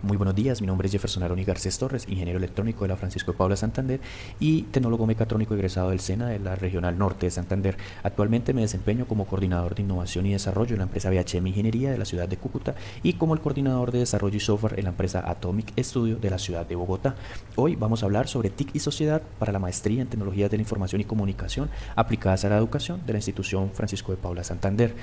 Muy buenos días, mi nombre es Jefferson Aroni Garcés Torres, ingeniero electrónico de la Francisco de Paula Santander y tecnólogo mecatrónico egresado del SENA de la Regional Norte de Santander. Actualmente me desempeño como coordinador de innovación y desarrollo en la empresa BHM Ingeniería de la ciudad de Cúcuta y como el coordinador de desarrollo y software en la empresa Atomic Studio de la ciudad de Bogotá. Hoy vamos a hablar sobre TIC y sociedad para la maestría en tecnologías de la información y comunicación aplicadas a la educación de la institución Francisco de Paula Santander.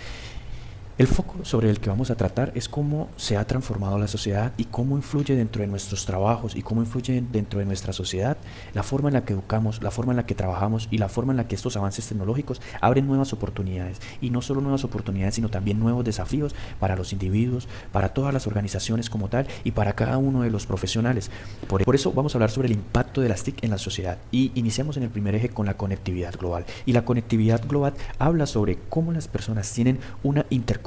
El foco sobre el que vamos a tratar es cómo se ha transformado la sociedad y cómo influye dentro de nuestros trabajos y cómo influye dentro de nuestra sociedad la forma en la que educamos, la forma en la que trabajamos y la forma en la que estos avances tecnológicos abren nuevas oportunidades. Y no solo nuevas oportunidades, sino también nuevos desafíos para los individuos, para todas las organizaciones como tal y para cada uno de los profesionales. Por eso vamos a hablar sobre el impacto de las TIC en la sociedad. Y iniciamos en el primer eje con la conectividad global. Y la conectividad global habla sobre cómo las personas tienen una interconexión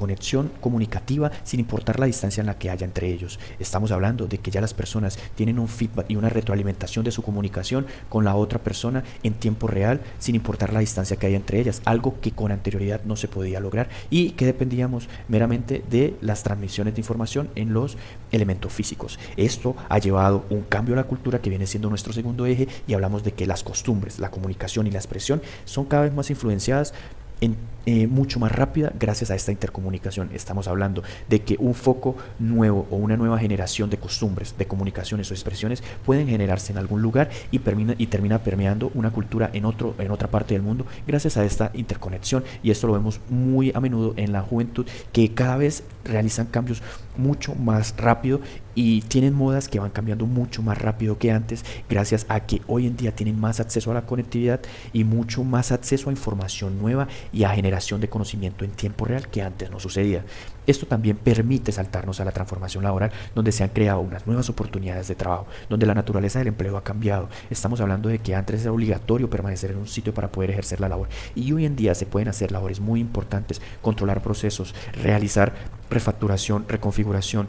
comunicativa sin importar la distancia en la que haya entre ellos. Estamos hablando de que ya las personas tienen un feedback y una retroalimentación de su comunicación con la otra persona en tiempo real sin importar la distancia que haya entre ellas, algo que con anterioridad no se podía lograr y que dependíamos meramente de las transmisiones de información en los elementos físicos. Esto ha llevado un cambio a la cultura que viene siendo nuestro segundo eje y hablamos de que las costumbres, la comunicación y la expresión son cada vez más influenciadas mucho más rápida gracias a esta intercomunicación. Estamos hablando de que un foco nuevo o una nueva generación de costumbres, de comunicaciones o expresiones pueden generarse en algún lugar y termina permeando una cultura en otra parte del mundo gracias a esta interconexión, y esto lo vemos muy a menudo en la juventud, que cada vez realizan cambios mucho más rápido y tienen modas que van cambiando mucho más rápido que antes gracias a que hoy en día tienen más acceso a la conectividad y mucho más acceso a información nueva y a generación de conocimiento en tiempo real que antes no sucedía. Esto también permite saltarnos a la transformación laboral, donde se han creado unas nuevas oportunidades de trabajo, donde la naturaleza del empleo ha cambiado. Estamos hablando de que antes era obligatorio permanecer en un sitio para poder ejercer la labor, y hoy en día se pueden hacer labores muy importantes, controlar procesos, realizar refacturación, reconfiguración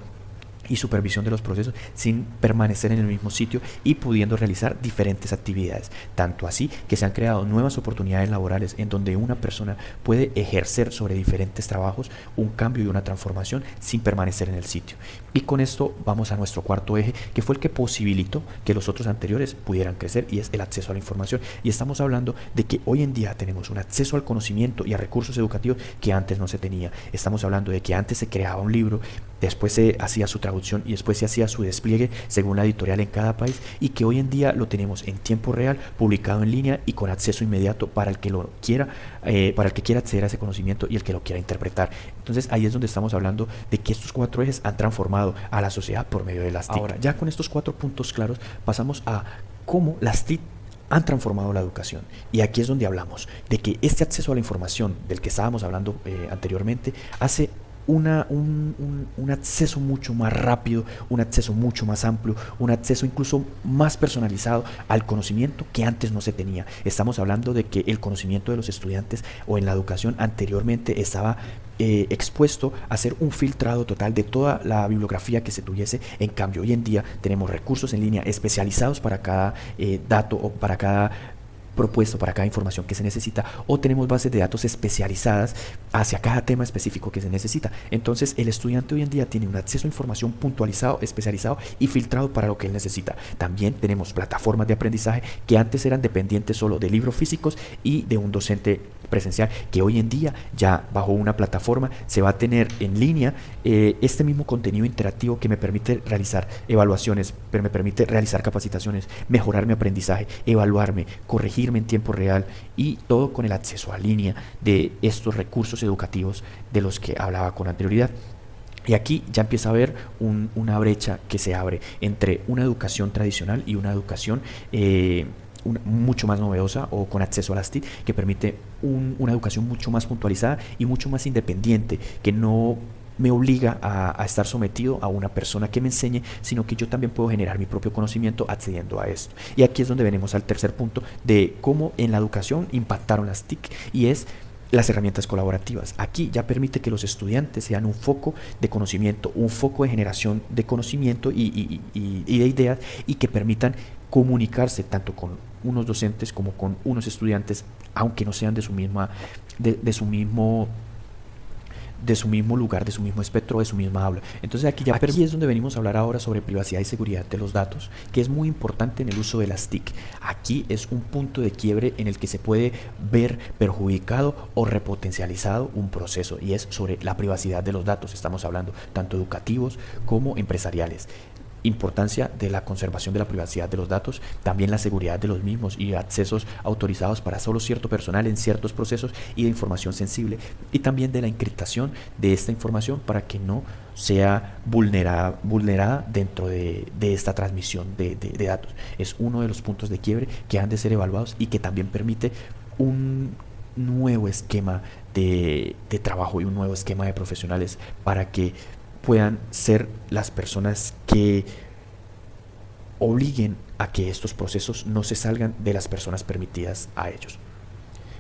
y supervisión de los procesos sin permanecer en el mismo sitio y pudiendo realizar diferentes actividades. Tanto así que se han creado nuevas oportunidades laborales en donde una persona puede ejercer sobre diferentes trabajos un cambio y una transformación sin permanecer en el sitio. Y con esto vamos a nuestro cuarto eje, que fue el que posibilitó que los otros anteriores pudieran crecer, y es el acceso a la información. Y estamos hablando de que hoy en día tenemos un acceso al conocimiento y a recursos educativos que antes no se tenía. Estamos hablando de que antes se creaba un libro, después se hacía su traducción y después se hacía su despliegue según la editorial en cada país, y que hoy en día lo tenemos en tiempo real, publicado en línea y con acceso inmediato para el que lo quiera, para el que quiera acceder a ese conocimiento y el que lo quiera interpretar. Entonces ahí es donde estamos hablando de que estos cuatro ejes han transformado a la sociedad por medio de las TIC. Ahora, ya con estos 4 puntos claros, pasamos a cómo las TIC han transformado la educación. Y aquí es donde hablamos de que este acceso a la información del que estábamos hablando anteriormente hace un acceso mucho más rápido, un acceso mucho más amplio, un acceso incluso más personalizado al conocimiento que antes no se tenía. Estamos hablando de que el conocimiento de los estudiantes o en la educación anteriormente estaba expuesto a hacer un filtrado total de toda la bibliografía que se tuviese. En cambio, hoy en día tenemos recursos en línea especializados para cada dato o para cada propuesto, para cada información que se necesita, o tenemos bases de datos especializadas hacia cada tema específico que se necesita. Entonces el estudiante hoy en día tiene un acceso a información puntualizado, especializado y filtrado para lo que él necesita. También tenemos plataformas de aprendizaje que antes eran dependientes solo de libros físicos y de un docente presencial, que hoy en día ya bajo una plataforma se va a tener en línea este mismo contenido interactivo que me permite realizar evaluaciones, pero me permite realizar capacitaciones, mejorar mi aprendizaje, evaluarme, corregirme en tiempo real, y todo con el acceso a línea de estos recursos educativos de los que hablaba con anterioridad. Y aquí ya empieza a haber una brecha que se abre entre una educación tradicional y una educación mucho más novedosa o con acceso a las TIC, que permite una educación mucho más puntualizada y mucho más independiente, que no me obliga a estar sometido a una persona que me enseñe, sino que yo también puedo generar mi propio conocimiento accediendo a esto. Y aquí es donde venimos al tercer punto de cómo en la educación impactaron las TIC, y es las herramientas colaborativas. Aquí ya permite que los estudiantes sean un foco de conocimiento, un foco de generación de conocimiento y de ideas, y que permitan comunicarse tanto con unos docentes como con unos estudiantes, aunque no sean de su mismo de su mismo lugar, de su mismo espectro, de su misma habla. Entonces aquí es donde venimos a hablar ahora sobre privacidad y seguridad de los datos, que es muy importante en el uso de las TIC. Aquí es un punto de quiebre en el que se puede ver perjudicado o repotencializado un proceso, y es sobre la privacidad de los datos. Estamos hablando tanto educativos como empresariales. Importancia de la conservación de la privacidad de los datos, también la seguridad de los mismos y accesos autorizados para solo cierto personal en ciertos procesos y de información sensible, y también de la encriptación de esta información para que no sea vulnerada dentro de esta transmisión de datos. Es uno de los puntos de quiebre que han de ser evaluados y que también permite un nuevo esquema de trabajo y un nuevo esquema de profesionales para que puedan ser las personas que obliguen a que estos procesos no se salgan de las personas permitidas a ellos.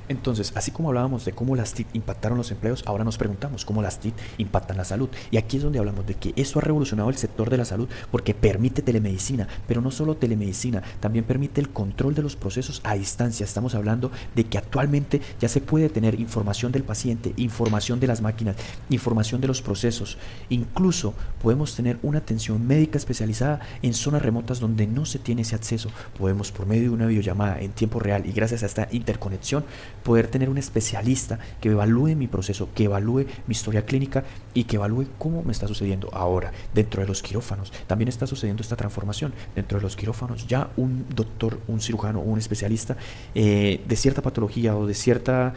Entonces, así como hablábamos de cómo las TIC impactaron los empleos, ahora nos preguntamos cómo las TIC impactan la salud. Y aquí es donde hablamos de que esto ha revolucionado el sector de la salud porque permite telemedicina, pero no solo telemedicina, también permite el control de los procesos a distancia. Estamos hablando de que actualmente ya se puede tener información del paciente, información de las máquinas, información de los procesos. Incluso podemos tener una atención médica especializada en zonas remotas donde no se tiene ese acceso. Podemos, por medio de una videollamada en tiempo real y gracias a esta interconexión, poder tener un especialista que evalúe mi proceso, que evalúe mi historia clínica y que evalúe cómo me está sucediendo. Ahora, dentro de los quirófanos también está sucediendo esta transformación. Dentro de los quirófanos ya un doctor, un cirujano, un especialista de cierta patología o de cierta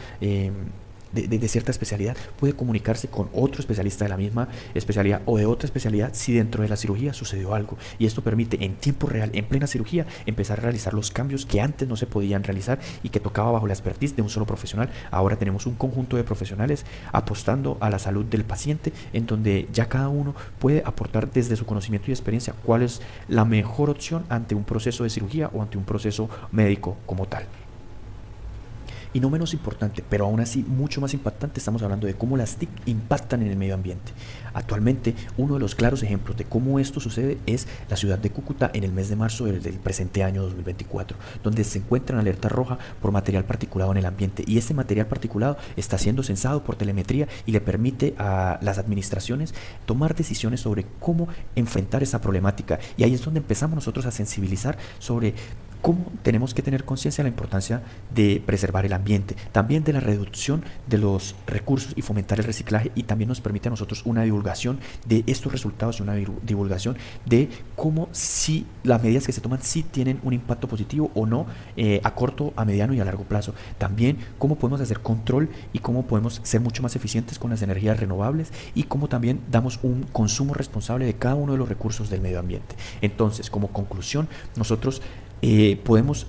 cierta especialidad puede comunicarse con otro especialista de la misma especialidad o de otra especialidad si dentro de la cirugía sucedió algo, y esto permite en tiempo real, en plena cirugía, empezar a realizar los cambios que antes no se podían realizar y que tocaba bajo la expertise de un solo profesional. Ahora tenemos un conjunto de profesionales apostando a la salud del paciente, en donde ya cada uno puede aportar desde su conocimiento y experiencia cuál es la mejor opción ante un proceso de cirugía o ante un proceso médico como tal. Y no menos importante, pero aún así mucho más impactante, estamos hablando de cómo las TIC impactan en el medio ambiente. Actualmente, uno de los claros ejemplos de cómo esto sucede es la ciudad de Cúcuta en el mes de marzo del presente año 2024, donde se encuentra en alerta roja por material particulado en el ambiente. Y este material particulado está siendo censado por telemetría y le permite a las administraciones tomar decisiones sobre cómo enfrentar esa problemática. Y ahí es donde empezamos nosotros a sensibilizar sobre cómo tenemos que tener conciencia de la importancia de preservar el ambiente, también de la reducción de los recursos y fomentar el reciclaje, y también nos permite a nosotros una divulgación de estos resultados y una divulgación de cómo si las medidas que se toman sí tienen un impacto positivo o no a corto, a mediano y a largo plazo. También cómo podemos hacer control y cómo podemos ser mucho más eficientes con las energías renovables y cómo también damos un consumo responsable de cada uno de los recursos del medio ambiente. Entonces, como conclusión, nosotros podemos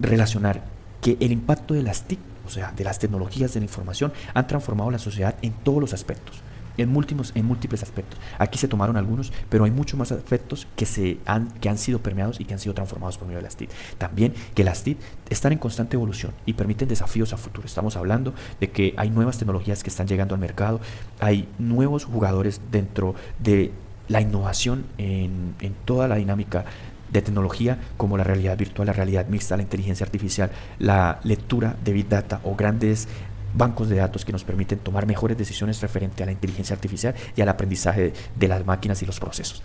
relacionar que el impacto de las TIC, o sea, de las tecnologías de la información, han transformado la sociedad en todos los aspectos, en múltiples aspectos. Aquí se tomaron algunos, pero hay muchos más aspectos que han sido permeados y que han sido transformados por medio de las TIC. También que las TIC están en constante evolución y permiten desafíos a futuro. Estamos hablando de que hay nuevas tecnologías que están llegando al mercado, hay nuevos jugadores dentro de la innovación en toda la dinámica de tecnología, como la realidad virtual, la realidad mixta, la inteligencia artificial, la lectura de Big Data o grandes bancos de datos que nos permiten tomar mejores decisiones referente a la inteligencia artificial y al aprendizaje de las máquinas y los procesos.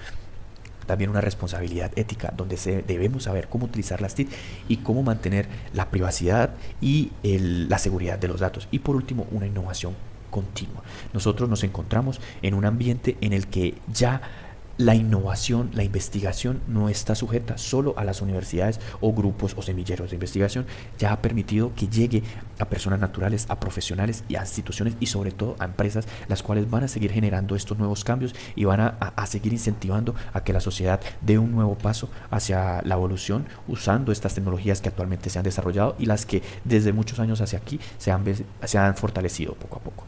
También una responsabilidad ética, donde debemos saber cómo utilizar las TIC y cómo mantener la privacidad y la seguridad de los datos. Y por último, una innovación continua. Nosotros nos encontramos en un ambiente en el que ya la innovación, la investigación no está sujeta solo a las universidades o grupos o semilleros de investigación. Ya ha permitido que llegue a personas naturales, a profesionales y a instituciones y sobre todo a empresas, las cuales van a seguir generando estos nuevos cambios y van a seguir incentivando a que la sociedad dé un nuevo paso hacia la evolución usando estas tecnologías que actualmente se han desarrollado y las que desde muchos años hacia aquí se han fortalecido poco a poco.